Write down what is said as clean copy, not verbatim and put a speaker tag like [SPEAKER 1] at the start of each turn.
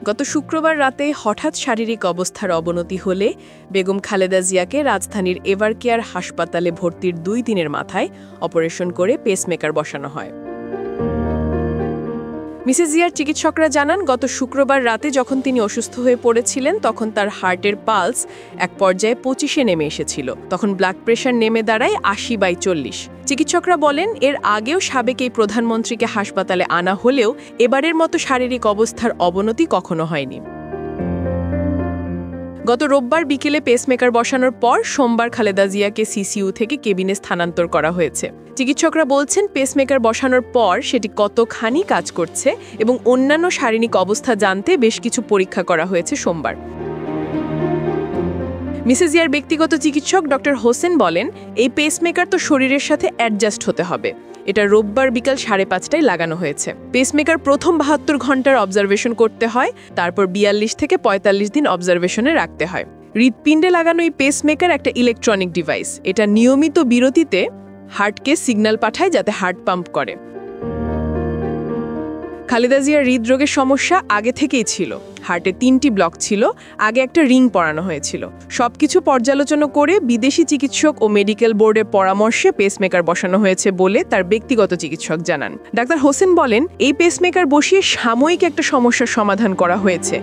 [SPEAKER 1] গত শুক্রবার রাতে হঠাৎ শারীরিক অবস্থার অবনতি হলে বেগম খালেদা জিয়াকে রাজধানীর এভারকেয়ার হাসপাতালে ভর্তির 2 দিনের মাথায় অপারেশন করে পেসমেকার বসানো হয়। মিসেস জিয়ার চিকিৎসকরা জানান, গত শুক্রবার রাতে যখন তিনি অসুস্থ হয়ে পড়েছিলেন তখন তার হার্টের পালস এক পর্যায়ে 25-এ নেমে এসেছিল। তখন ব্লাড প্রেশার নেমে দাঁড়ায় 80/40। চিকিৎসকরা বলেন, এর আগেও সাবেক এই প্রধানমন্ত্রীকে হাসপাতালে আনা হলেও এবারের মতো শারীরিক অবস্থার অবনতি কখনো হয়নি। গত রোববার বিকেলে পেসমেকার বসানোর পর সোমবার খালেদা জিয়াকে সিসিইউ থেকে কেবিনে স্থানান্তর করা হয়েছে। চিকিৎসকরা বলছেন, পেসমেকার বসানোর পর সেটি কতখানি কাজ করছে এবং অন্যান্য শারীরিক অবস্থা জানতে বেশ কিছু পরীক্ষা করা হয়েছে সোমবার। মিসেস জিয়ার ব্যক্তিগত চিকিৎসক ডক্টর হোসেন বলেন, এই পেসমেকার তো শরীরের সাথে অ্যাডজাস্ট হতে হবে। এটা রোববার বিকাল 5:30টায় লাগানো হয়েছে। পেসমেকার প্রথম 72 ঘন্টার অবজারভেশন করতে হয়, তারপর 42 থেকে 45 দিন অবজারভেশনে রাখতে হয়। হৃৎপিণ্ডে লাগানো এই পেসমেকার একটা ইলেকট্রনিক ডিভাইস। এটা নিয়মিত বিরতিতে হার্টকে সিগন্যাল পাঠায় যাতে হার্ট পাম্প করে। খালেদা জিয়ার হৃদরোগের সমস্যা আগে থেকেই ছিল। হার্টে 3টি ব্লক ছিল, আগে একটা রিং পরানো হয়েছিল। সবকিছু পর্যালোচনা করে বিদেশি চিকিৎসক ও মেডিকেল বোর্ডের পরামর্শে পেসমেকার বসানো হয়েছে বলে তার ব্যক্তিগত চিকিৎসক জানান। ডাক্তার হোসেন বলেন, এই পেসমেকার বসিয়ে সাময়িক একটা সমস্যার সমাধান করা হয়েছে।